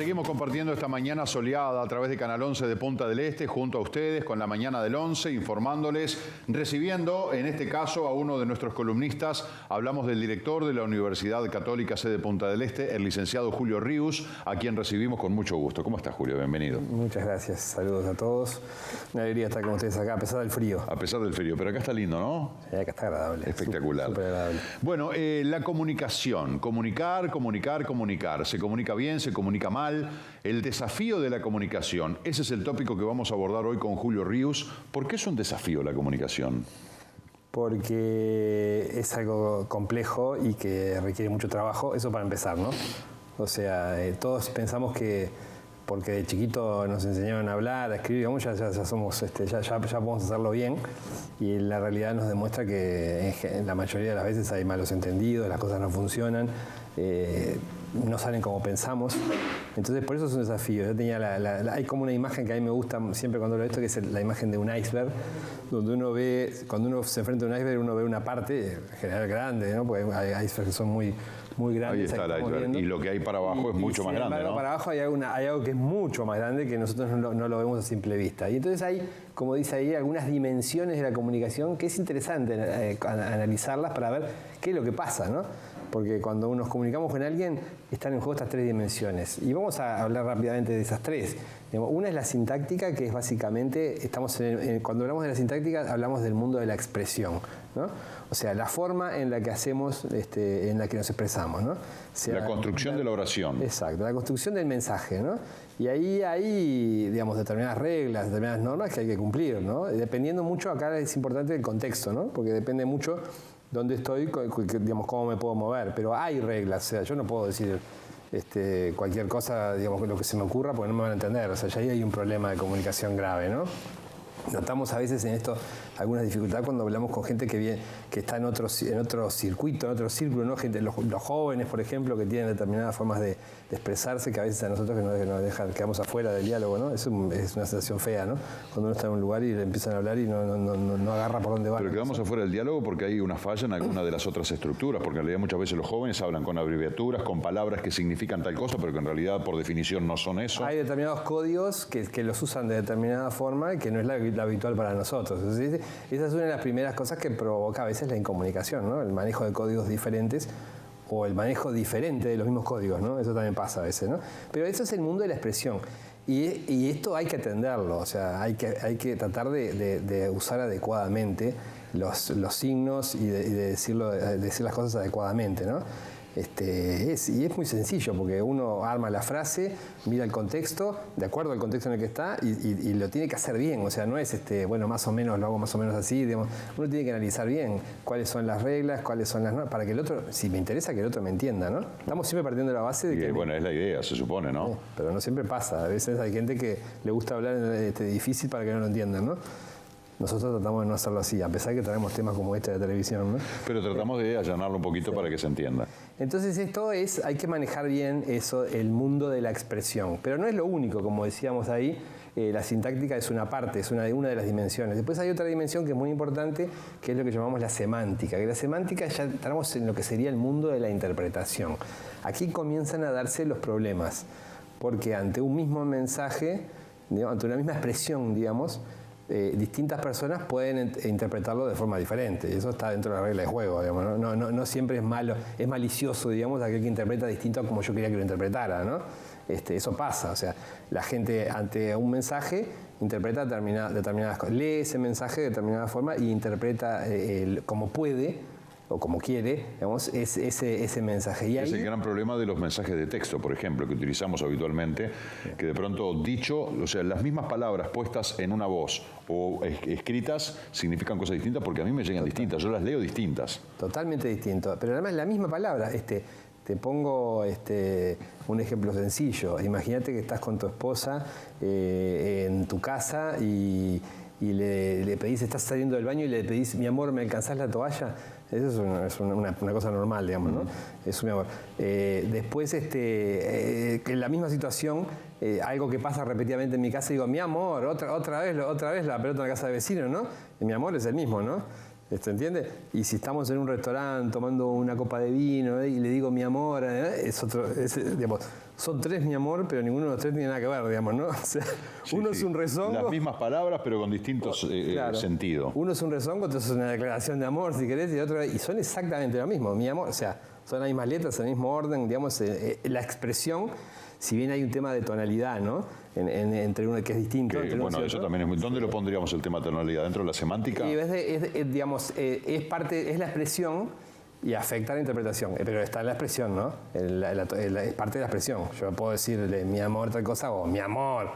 Seguimos compartiendo esta mañana soleada a través de Canal 11 de Punta del Este, junto a ustedes con la mañana del 11, informándoles, recibiendo en este caso a uno de nuestros columnistas. Hablamos del director de la Universidad Católica sede Punta del Este, el licenciado Julio Ríos, a quien recibimos con mucho gusto. ¿Cómo está, Julio? Bienvenido. Muchas gracias. Saludos a todos. Una alegría estar con ustedes acá, a pesar del frío. A pesar del frío, pero acá está lindo, ¿no? Sí, acá está agradable. Espectacular. Súper agradable. Bueno, la comunicación. Comunicar. ¿Se comunica bien? ¿Se comunica mal? El desafío de la comunicación. Ese es el tópico que vamos a abordar hoy con Julio Ríos. ¿Por qué es un desafío la comunicación? Porque es algo complejo y que requiere mucho trabajo. Eso para empezar, ¿no? O sea, todos pensamos que porque de chiquito nos enseñaron a hablar, a escribir, digamos, ya somos, ya podemos hacerlo bien, y la realidad nos demuestra que en la mayoría de las veces hay malos entendidos, las cosas no funcionan, no salen como pensamos. Entonces por eso es un desafío. Yo tenía hay como una imagen que a mí me gusta siempre cuando hablo de esto, que es la imagen de un iceberg, donde uno ve, cuando uno se enfrenta a un iceberg, uno ve una parte en general grande, ¿no? Porque hay icebergs que son muy grandes. Ahí está el iceberg. Y lo que hay para abajo es mucho más grande, ¿no? Para abajo hay algo que es mucho más grande que nosotros no lo vemos a simple vista. Y entonces hay, como dice ahí, algunas dimensiones de la comunicación que es interesante analizarlas para ver qué es lo que pasa, ¿no? Porque cuando nos comunicamos con alguien, están en juego estas tres dimensiones. Y vamos a hablar rápidamente de esas tres. Una es la sintáctica, que es básicamente, cuando hablamos de la sintáctica, hablamos del mundo de la expresión, ¿no? O sea, la forma en la que hacemos, en la que nos expresamos, ¿no? O sea, la construcción de la oración. Exacto, la construcción del mensaje, ¿no? Y ahí hay, digamos, determinadas reglas, determinadas normas que hay que cumplir, ¿no? Dependiendo mucho, acá es importante el contexto, ¿no? Porque depende mucho dónde estoy, digamos, cómo me puedo mover, pero hay reglas. O sea, yo no puedo decir cualquier cosa, digamos, lo que se me ocurra, porque no me van a entender. O sea, ya ahí hay un problema de comunicación grave, ¿no? Notamos a veces en esto algunas dificultades cuando hablamos con gente que está en otro circuito, en otro círculo, ¿no? Gente, los jóvenes, por ejemplo, que tienen determinadas formas de expresarse, que a veces a nosotros quedamos afuera del diálogo, ¿no? Es una sensación fea, ¿no? Cuando uno está en un lugar y le empiezan a hablar y no agarra por dónde va. Pero quedamos afuera del diálogo porque hay una falla en alguna de las otras estructuras, porque en realidad muchas veces los jóvenes hablan con abreviaturas, con palabras que significan tal cosa, pero que en realidad por definición no son eso. Hay determinados códigos que los usan de determinada forma, que no es la habitual para nosotros. Entonces, esa es una de las primeras cosas que provoca a veces la incomunicación, ¿no? El manejo de códigos diferentes o el manejo diferente de los mismos códigos, ¿no? Eso también pasa a veces, ¿no? Pero eso es el mundo de la expresión. Y esto hay que atenderlo, o sea, hay que tratar de usar adecuadamente los signos y de decir las cosas adecuadamente, ¿no? Y es muy sencillo, porque uno arma la frase, mira el contexto, de acuerdo al contexto en el que está, y lo tiene que hacer bien. O sea, no es bueno, más o menos, lo hago más o menos así, digamos. Uno tiene que analizar bien cuáles son las reglas, cuáles son las normas, para que el otro, si me interesa, que el otro me entienda, ¿no? Estamos siempre partiendo de la base de que... Bueno, es la idea, se supone, ¿no? Pero no siempre pasa. A veces hay gente que le gusta hablar difícil para que no lo entiendan, ¿no? Nosotros tratamos de no hacerlo así, a pesar que traemos temas como este de televisión, ¿no? Pero tratamos de allanarlo un poquito, sí, para que se entienda. Entonces hay que manejar bien eso, el mundo de la expresión. Pero no es lo único, como decíamos ahí, la sintáctica es una parte, es una de las dimensiones. Después hay otra dimensión que es muy importante, que es lo que llamamos la semántica. Que la semántica ya entramos en lo que sería el mundo de la interpretación. Aquí comienzan a darse los problemas, porque ante un mismo mensaje, digamos, ante una misma expresión, digamos, distintas personas pueden interpretarlo de forma diferente, y eso está dentro de la regla de juego, digamos, ¿no? No siempre es malo, es malicioso, digamos, aquel que interpreta distinto a como yo quería que lo interpretara, ¿no? Eso pasa, o sea, la gente ante un mensaje interpreta determinadas cosas, lee ese mensaje de determinada forma y interpreta como puede o como quiere, digamos, ese mensaje. Y ahí, es el gran problema de los mensajes de texto, por ejemplo, que utilizamos habitualmente, que de pronto dicho, o sea, las mismas palabras puestas en una voz o escritas significan cosas distintas, porque a mí me llegan distintas, yo las leo distintas. Totalmente distinto, pero además la misma palabra, te pongo un ejemplo sencillo. Imagínate que estás con tu esposa en tu casa y le pedís, estás saliendo del baño y le pedís, mi amor, ¿me alcanzás la toalla? Eso es una cosa normal, digamos, ¿no? Es mi amor. Después, en la misma situación, algo que pasa repetidamente en mi casa, digo, mi amor, otra vez la pelota en la casa de vecino, ¿no? Y mi amor es el mismo, ¿no? ¿Entiende? Y si estamos en un restaurante tomando una copa de vino y le digo mi amor, es otro, digamos, son tres, mi amor, pero ninguno de los tres tiene nada que ver, digamos, ¿no? O sea, Sí, uno sí. es un rezongo. Las mismas palabras, pero con distintos Claro. sentidos. Uno es un rezongo, otro es una declaración de amor, si querés, y otro, y son exactamente lo mismo. Mi amor, o sea, son las mismas letras, el mismo orden, digamos, la expresión, si bien hay un tema de tonalidad, ¿no? Entre uno que es distinto. Que, entre unos bueno, y eso otros. también es muy... ¿Dónde lo pondríamos el tema de tonalidad? ¿Dentro de la semántica? Y digamos, es la expresión y afecta a la interpretación, pero está en la expresión, ¿no? Es parte de la expresión. Yo puedo decirle mi amor tal cosa o mi amor,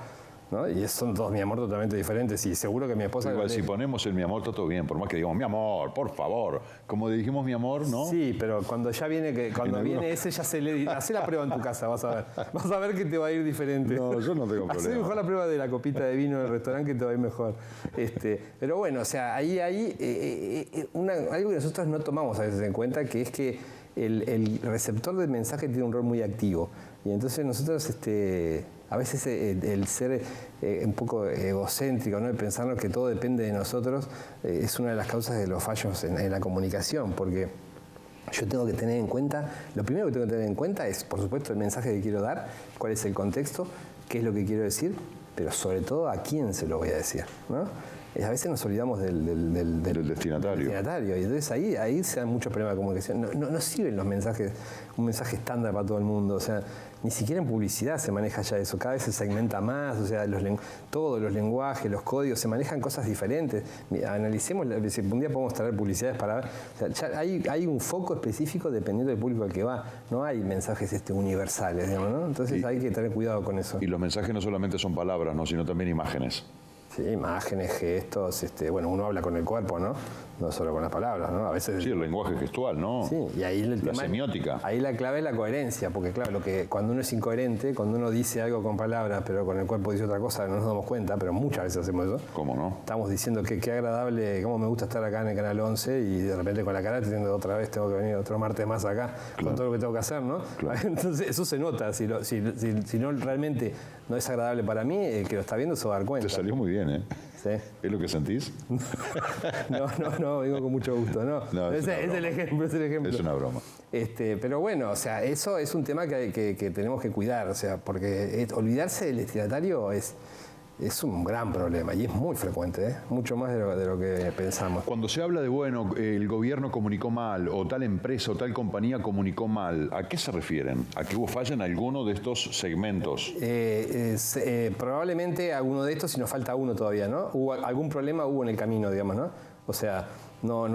¿no? Y son dos mi amor totalmente diferentes y seguro que mi esposa... Igual, si ponemos el mi amor, está todo bien, por más que digamos mi amor, por favor. Como dijimos mi amor, ¿no? Sí, pero cuando ya viene, viene ese, ya se le hace la prueba en tu casa, vas a ver. Vas a ver que te va a ir diferente. No, yo no tengo Hacé problema. mejor la prueba de la copita de vino del restaurante que te va a ir mejor. Pero bueno, o sea, ahí hay algo que nosotros no tomamos a veces en cuenta, que es que el receptor del mensaje tiene un rol muy activo. Y entonces nosotros, a veces el ser un poco egocéntrico, ¿no? El pensarnos que todo depende de nosotros, es una de las causas de los fallos en la comunicación, porque yo tengo que tener en cuenta, lo primero que tengo que tener en cuenta es, por supuesto, el mensaje que quiero dar, cuál es el contexto, qué es lo que quiero decir, pero sobre todo a quién se lo voy a decir, ¿no? A veces nos olvidamos del destinatario. Y entonces ahí se dan muchos problemas de comunicación. No sirven los mensajes, un mensaje estándar para todo el mundo. O sea, ni siquiera en publicidad se maneja ya eso. Cada vez se segmenta más, o sea, todos los lenguajes, los códigos, se manejan cosas diferentes. Analicemos, si un día podemos traer publicidades para ver. O sea, ya hay un foco específico dependiendo del público al que va. No hay mensajes universales, digamos, ¿no? Entonces hay que tener cuidado con eso. Y los mensajes no solamente son palabras, ¿no? Sino también imágenes. Sí, imágenes, gestos, bueno, uno habla con el cuerpo, ¿no? No solo con las palabras, ¿no? A veces... Sí, el lenguaje gestual, ¿no? Sí, y ahí la semiótica. Ahí la clave es la coherencia, porque claro, cuando uno es incoherente, cuando uno dice algo con palabras, pero con el cuerpo dice otra cosa, no nos damos cuenta, pero muchas veces hacemos eso. ¿Cómo no? Estamos diciendo que qué agradable, cómo me gusta estar acá en el Canal 11 y de repente con la cara diciendo otra vez tengo que venir otro martes más acá, con todo lo que tengo que hacer, ¿no? Claro. Entonces eso se nota, si no realmente no es agradable para mí, el que lo está viendo se va a dar cuenta. Te salió muy bien, ¿eh? Sí. ¿Es lo que sentís? No, digo con mucho gusto, no. Es el ejemplo. Es una broma. Pero bueno, o sea, eso es un tema que tenemos que cuidar, o sea, porque olvidarse del destinatario es un gran problema y es muy frecuente, mucho más de lo que pensamos. Cuando se habla de, bueno, el gobierno comunicó mal, o tal empresa o tal compañía comunicó mal, ¿a qué se refieren? ¿A que hubo falla en alguno de estos segmentos? Probablemente alguno de estos, si nos falta uno todavía, ¿no? Algún problema hubo en el camino, digamos, ¿no? O sea, no,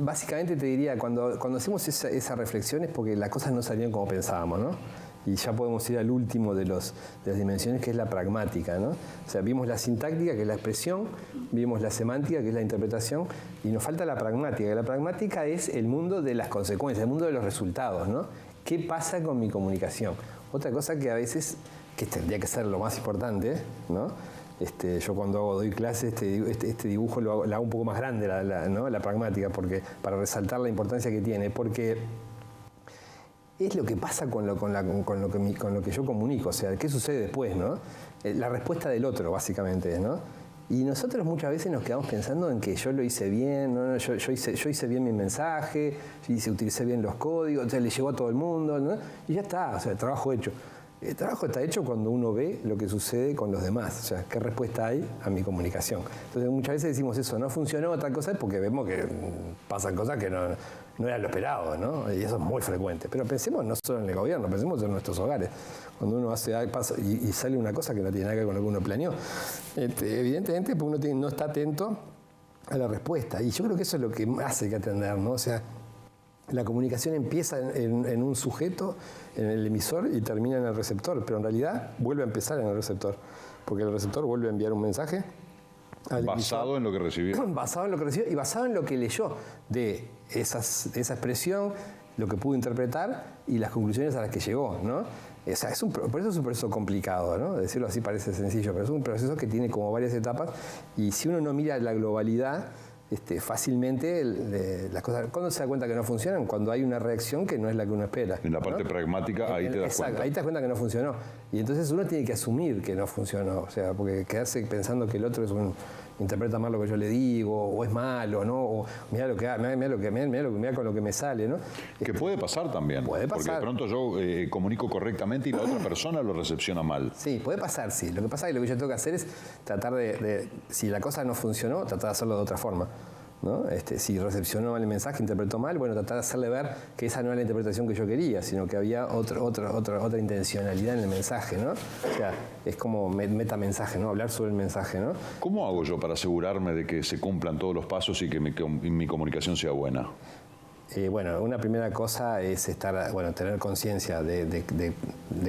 básicamente te diría, cuando hacemos esa reflexión es porque las cosas no salieron como pensábamos, ¿no? Y ya podemos ir al último de las dimensiones, que es la pragmática, ¿no? O sea, vimos la sintáctica, que es la expresión, vimos la semántica, que es la interpretación, y nos falta la pragmática. Y la pragmática es el mundo de las consecuencias, el mundo de los resultados, ¿no? ¿Qué pasa con mi comunicación? Otra cosa que a veces, que tendría que ser lo más importante, ¿no? Yo cuando doy clases, este dibujo lo hago un poco más grande, ¿no? La pragmática, porque, para resaltar la importancia que tiene, porque es lo que pasa con lo que yo comunico, o sea, qué sucede después, ¿no? La respuesta del otro, básicamente, ¿no? Y nosotros muchas veces nos quedamos pensando en que yo lo hice bien, ¿no? yo hice bien mi mensaje, utilicé bien los códigos, o sea, le llegó a todo el mundo, ¿no? Y ya está, o sea, el trabajo hecho. El trabajo está hecho cuando uno ve lo que sucede con los demás, o sea, qué respuesta hay a mi comunicación. Entonces muchas veces decimos eso, no funcionó tal cosa, porque vemos que pasan cosas que no era lo esperado, ¿no? Y eso es muy frecuente. Pero pensemos no solo en el gobierno, pensemos en nuestros hogares. Cuando uno hace algo y sale una cosa que no tiene nada que ver con lo que uno planeó, evidentemente uno no está atento a la respuesta. Y yo creo que eso es lo que hace que atender, ¿no? O sea, la comunicación empieza en un sujeto, en el emisor, y termina en el receptor, pero en realidad vuelve a empezar en el receptor, porque el receptor vuelve a enviar un mensaje al basado emisor, en lo que recibió. Basado en lo que recibió y basado en lo que leyó de esa expresión, lo que pudo interpretar y las conclusiones a las que llegó, ¿no? O sea, por eso es un proceso complicado, ¿no? Decirlo así parece sencillo, pero es un proceso que tiene como varias etapas, y si uno no mira la globalidad, fácilmente las cosas... ¿Cuándo se da cuenta que no funcionan? Cuando hay una reacción que no es la que uno espera. En la parte pragmática, ahí te das cuenta. Ahí te das cuenta que no funcionó. Y entonces uno tiene que asumir que no funcionó, o sea, porque quedarse pensando que el otro interpreta mal lo que yo le digo, o es malo, ¿no? O mira lo que mira con lo que me sale, ¿no? Que puede pasar también. Puede pasar. Porque de pronto yo comunico correctamente y la otra persona lo recepciona mal. Sí, puede pasar, sí. Lo que pasa es que lo que yo tengo que hacer es tratar si la cosa no funcionó, tratar de hacerlo de otra forma, ¿no? Si recepcionó mal el mensaje, interpretó mal, bueno, tratar de hacerle ver que esa no es la interpretación que yo quería, sino que había otra intencionalidad en el mensaje, ¿no? O sea, es como metamensaje, ¿no? Hablar sobre el mensaje, ¿no? ¿Cómo hago yo para asegurarme de que se cumplan todos los pasos y que mi comunicación sea buena? Bueno, una primera cosa es tener conciencia de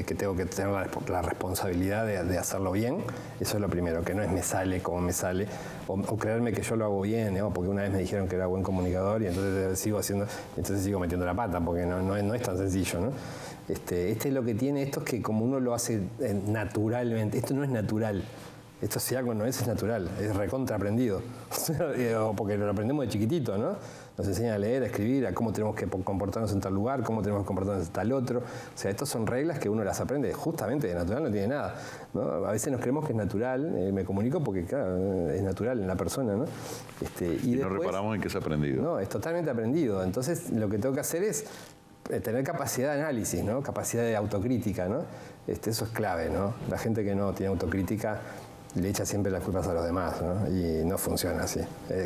que tengo que tener la responsabilidad de hacerlo bien. Eso es lo primero, que no es me sale como me sale, o creerme que yo lo hago bien, ¿no? Porque una vez me dijeron que era buen comunicador y entonces sigo metiendo la pata, porque no es tan sencillo, ¿no? Es lo que tiene esto, es que como uno lo hace naturalmente, esto no es natural. Esto si algo no es natural, es recontra aprendido. Porque lo aprendemos de chiquitito, ¿no? Nos enseñan a leer, a escribir, a cómo tenemos que comportarnos en tal lugar, cómo tenemos que comportarnos en tal otro. O sea, estas son reglas que uno las aprende justamente de natural, no tiene nada, ¿no? A veces nos creemos que es natural, me comunico porque, claro, es natural en la persona, ¿no? Y después, no reparamos en que es aprendido. No, es totalmente aprendido. Entonces, lo que tengo que hacer es tener capacidad de análisis, ¿no? Capacidad de autocrítica, ¿no? Eso es clave, ¿no? La gente que no tiene autocrítica le echa siempre las culpas a los demás, ¿no? Y no funciona así.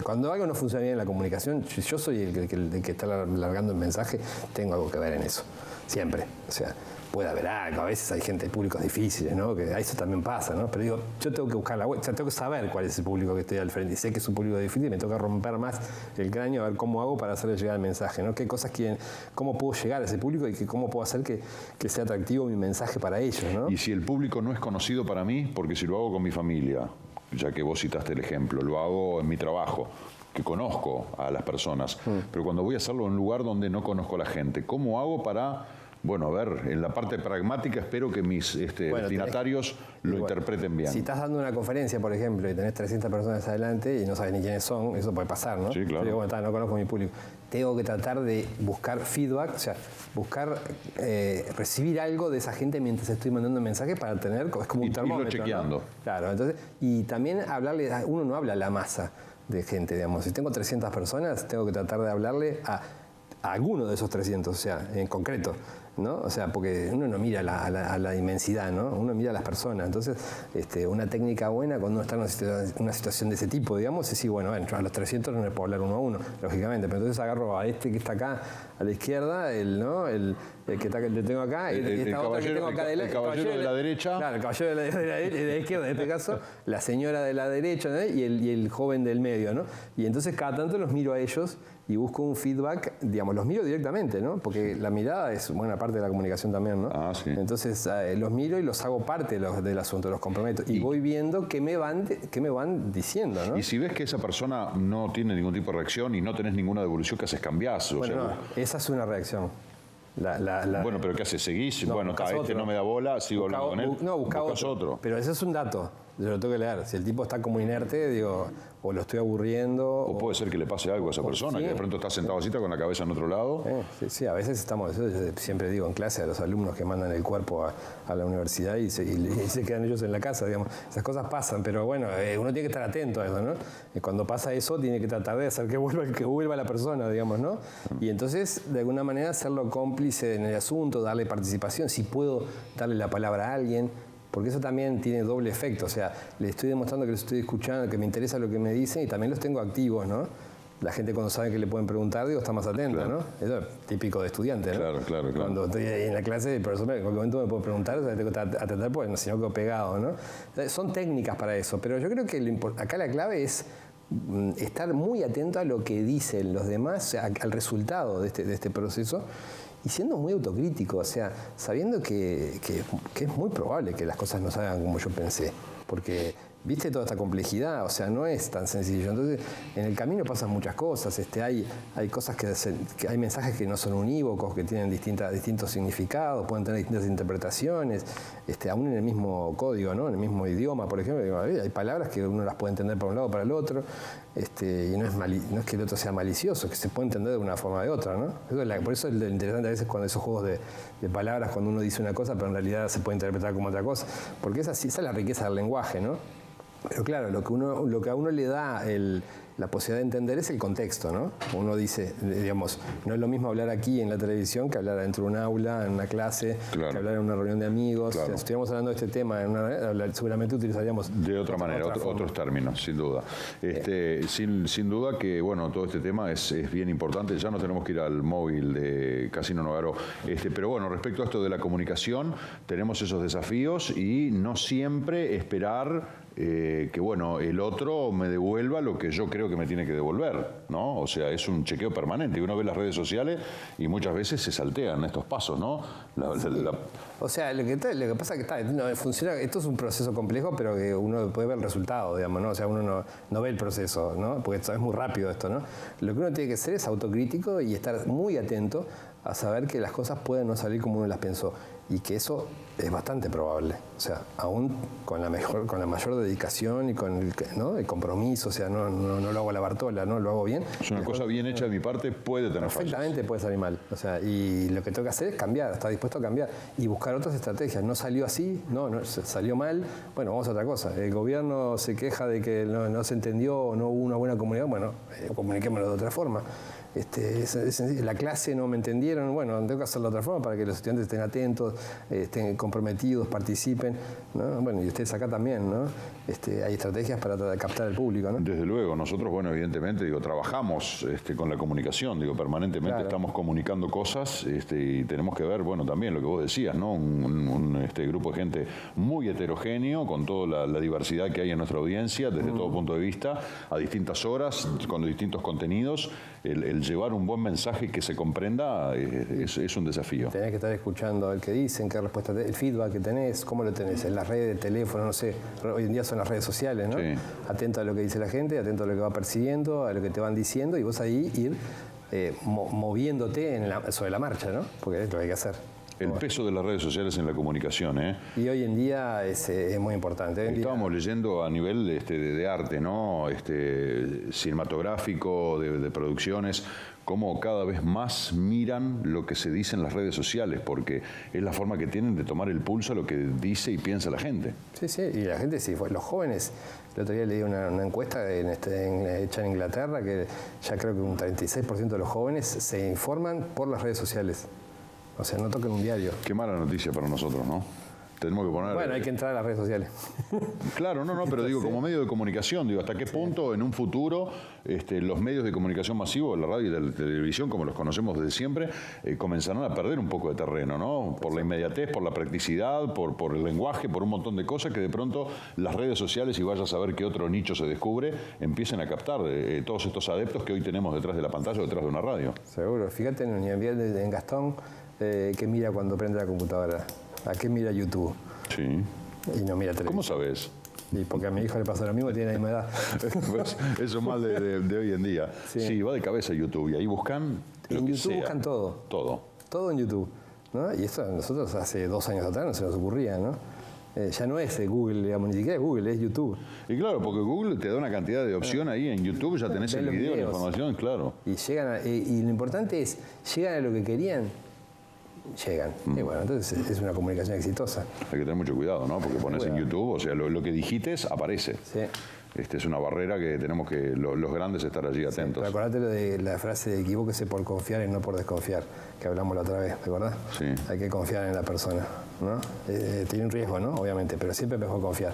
Cuando algo no funciona bien en la comunicación, yo soy el que está largando el mensaje, tengo algo que ver en eso, siempre. O sea, puede haber algo, a veces hay gente, públicos difíciles, ¿no? Que a eso también pasa, ¿no? Pero digo, yo tengo que buscar la web, o sea, tengo que saber cuál es el público que estoy al frente. Y sé que es un público difícil y me toca romper más el cráneo a ver cómo hago para hacerle llegar el mensaje, ¿no? Qué cosas quieren, cómo puedo llegar a ese público y cómo puedo hacer que sea atractivo mi mensaje para ellos, ¿no? Y si el público no es conocido para mí, porque si lo hago con mi familia, ya que vos citaste el ejemplo, lo hago en mi trabajo, que conozco a las personas, pero cuando voy a hacerlo en un lugar donde no conozco a la gente, ¿cómo hago para... Bueno, a ver, en la parte pragmática espero que mis destinatarios lo interpreten bien. Si estás dando una conferencia, por ejemplo, y tenés 300 personas adelante y no sabes ni quiénes son, eso puede pasar, ¿no? Sí, claro. Yo digo, no conozco a mi público. Tengo que tratar de buscar feedback, o sea, recibir algo de esa gente mientras estoy mandando un mensaje para tener, es como un termómetro, irlo chequeando. ¿no? Claro, entonces, y también uno no habla a la masa de gente, digamos. Si tengo 300 personas, tengo que tratar de hablarle a alguno de esos 300, o sea, en concreto, ¿no? O sea, porque uno no mira a la inmensidad, ¿no? Uno mira a las personas. Entonces, una técnica buena cuando uno está en una situación de ese tipo, digamos, es decir, bueno, a los 300 no les puedo hablar uno a uno, lógicamente, pero entonces agarro a este que está acá a la izquierda, el que tengo acá, el caballero de la derecha. Claro, el caballero de la izquierda, en este caso, la señora de la derecha, ¿no? y el joven del medio, ¿no? Y entonces cada tanto los miro a ellos y busco un feedback, digamos, los miro directamente, ¿no? Porque la mirada es buena parte de la comunicación también, ¿no? Ah, sí. Entonces los miro y los hago parte del asunto, los comprometo. Y voy viendo qué me van diciendo, ¿no? Y si ves que esa persona no tiene ningún tipo de reacción y no tenés ninguna devolución, ¿qué haces? ¿Cambiás? Bueno, esa es una reacción. Bueno, pero ¿qué haces? ¿Seguís? No, bueno, no me da bola, sigo hablando con él. No, buscas otro. Pero ese es un dato. Yo lo tengo que leer. Si el tipo está como inerte, digo, o lo estoy aburriendo. O puede ser que le pase algo a esa persona, sí, que de pronto está sentado así con la cabeza en otro lado. Sí, a veces estamos, yo siempre digo en clase a los alumnos que mandan el cuerpo a la universidad y se quedan ellos en la casa, digamos. Esas cosas pasan, pero bueno, uno tiene que estar atento a eso, ¿no? Y cuando pasa eso, tiene que tratar de hacer que vuelva la persona, digamos, ¿no? Y entonces, de alguna manera, hacerlo cómplice en el asunto, darle participación, si puedo darle la palabra a alguien. Porque eso también tiene doble efecto, o sea, le estoy demostrando que los estoy escuchando, que me interesa lo que me dicen y también los tengo activos, ¿no? La gente cuando sabe que le pueden preguntar, digo, está más atenta, claro, ¿no? Eso es típico de estudiante, ¿no? Claro. Cuando estoy ahí en la clase, el profesor en cualquier momento me puede preguntar, o sea, tengo que atender porque si no quedo pegado, ¿no? Entonces, son técnicas para eso, pero yo creo que acá la clave es estar muy atento a lo que dicen los demás, o sea, al resultado de este proceso. Y siendo muy autocrítico, o sea, sabiendo que es muy probable que las cosas no salgan como yo pensé. Porque ¿Viste toda esta complejidad? O sea, no es tan sencillo. Entonces, en el camino pasan muchas cosas. Hay cosas que hay mensajes que no son unívocos, que tienen distintos significados, pueden tener distintas interpretaciones, aún en el mismo código, ¿no? En el mismo idioma, por ejemplo. Hay palabras que uno las puede entender para un lado o para el otro. Y no es que el otro sea malicioso, que se puede entender de una forma o de otra, ¿no? Por eso es lo interesante a veces cuando esos juegos de palabras, cuando uno dice una cosa, pero en realidad se puede interpretar como otra cosa. Porque esa es la riqueza del lenguaje, ¿no? Pero claro, lo que a uno le da la posibilidad de entender es el contexto, ¿no? Uno dice, digamos, no es lo mismo hablar aquí en la televisión que hablar dentro de un aula, en una clase, claro, que hablar en una reunión de amigos. Claro. Si estuviéramos hablando de este tema, seguramente utilizaríamos de otra manera, otros términos, sin duda. Sin duda que, bueno, todo este tema es bien importante. Ya no tenemos que ir al móvil de Casino Nogaro. Pero bueno, respecto a esto de la comunicación, tenemos esos desafíos y no siempre esperar que bueno, el otro me devuelva lo que yo creo que me tiene que devolver, ¿no? O sea, es un chequeo permanente. Uno ve las redes sociales y muchas veces se saltean estos pasos, ¿no? O sea, lo que pasa es que funciona. Esto es un proceso complejo, pero que uno puede ver el resultado, digamos, ¿no? O sea, uno no ve el proceso, ¿no? Porque es muy rápido esto, ¿no? Lo que uno tiene que hacer es autocrítico y estar muy atento a saber que las cosas pueden no salir como uno las pensó y que eso es bastante probable. O sea, aún con la mayor dedicación y con el compromiso, o sea, no lo hago a la Bartola, no lo hago bien. Es una cosa bien hecha de mi parte, puede tener fallas. Perfectamente puede salir mal. O sea, y lo que tengo que hacer es cambiar, estar dispuesto a cambiar y buscar otras estrategias. No salió así, no salió mal, bueno, vamos a otra cosa. El gobierno se queja de que no se entendió o no hubo una buena comunicación, bueno, comuniquémoslo de otra forma. La clase no me entendieron, bueno, tengo que hacerlo de otra forma para que los estudiantes estén atentos, estén comprometidos, participen, ¿no? Bueno, y ustedes acá también, ¿no? Hay estrategias para captar al público, ¿no? Desde luego, nosotros, bueno, evidentemente, trabajamos con la comunicación, permanentemente claro, estamos comunicando cosas y tenemos que ver, bueno, también lo que vos decías, ¿no? Un grupo de gente muy heterogéneo, con toda la diversidad que hay en nuestra audiencia, desde todo punto de vista, a distintas horas, con distintos contenidos. El llevar un buen mensaje que se comprenda es un desafío. Tenés que estar escuchando el que dicen, qué respuesta, el feedback que tenés, cómo lo tenés, en las redes, de teléfono, no sé, hoy en día son las redes sociales, ¿no? Sí. Atento a lo que dice la gente, atento a lo que va persiguiendo, a lo que te van diciendo y vos ahí ir moviéndote sobre la marcha, ¿no? Porque es lo que hay que hacer. El peso de las redes sociales en la comunicación, ¿eh? Y hoy en día es muy importante. Estábamos leyendo a nivel de arte, ¿no? Cinematográfico, de producciones, cómo cada vez más miran lo que se dice en las redes sociales, porque es la forma que tienen de tomar el pulso a lo que dice y piensa la gente. Sí, y la gente sí, los jóvenes. El otro día leí una encuesta hecha en Inglaterra que ya creo que un 36% de los jóvenes se informan por las redes sociales. O sea, no toquen un diario. Qué mala noticia para nosotros, ¿no? Tenemos que poner... Bueno, hay que entrar a las redes sociales. Claro, pero digo, como medio de comunicación, hasta qué punto en un futuro los medios de comunicación masivos, la radio y la televisión, como los conocemos desde siempre, comenzarán a perder un poco de terreno, ¿no? Por la inmediatez, por la practicidad, por el lenguaje, por un montón de cosas que de pronto las redes sociales, y vaya a saber qué otro nicho se descubre, empiecen a captar todos estos adeptos que hoy tenemos detrás de la pantalla o detrás de una radio. Seguro. Fíjate en Gastón, que mira cuando prende la computadora. ¿A qué mira YouTube? Sí. Y no mira televisión. ¿Cómo sabes? Y porque a mi hijo le pasa lo mismo, tiene la misma edad. Eso más de hoy en día. Sí, va de cabeza YouTube y ahí buscan en YouTube buscan todo. Todo en YouTube, ¿no? Y eso a nosotros hace 2 años atrás no se nos ocurría, ¿no? Ya no es Google, digamos, ni siquiera es Google, es YouTube. Y claro, porque Google te da una cantidad de opción ahí, en YouTube ya tenés el video, la información, claro. Y y lo importante es, llegan a lo que querían. Llegan. Y bueno, entonces es una comunicación exitosa. Hay que tener mucho cuidado, ¿no? Porque pones en YouTube, o sea, lo que digites aparece. Sí. Es una barrera que tenemos que los grandes estar allí atentos. Sí, acordate de la frase de equivóquese por confiar y no por desconfiar, que hablamos la otra vez, ¿te acordás? Sí. Hay que confiar en la persona, ¿no? Tiene un riesgo, ¿no? Obviamente, pero siempre es mejor confiar.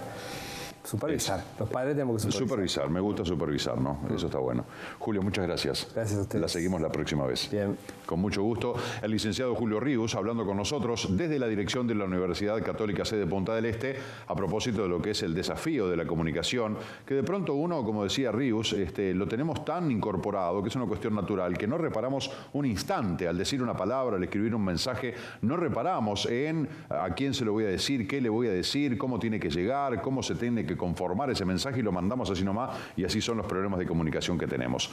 Supervisar. Los padres tenemos que supervisar. Me gusta supervisar, ¿no? Eso está bueno. Julio, muchas gracias. Gracias a ustedes. La seguimos la próxima vez. Bien. Con mucho gusto. El licenciado Julio Ríos hablando con nosotros desde la dirección de la Universidad Católica Sede Punta del Este a propósito de lo que es el desafío de la comunicación, que de pronto uno, como decía Ríos, lo tenemos tan incorporado, que es una cuestión natural, que no reparamos un instante al decir una palabra, al escribir un mensaje, no reparamos en a quién se lo voy a decir, qué le voy a decir, cómo tiene que llegar, cómo se tiene que que conformar ese mensaje y lo mandamos así nomás, y así son los problemas de comunicación que tenemos.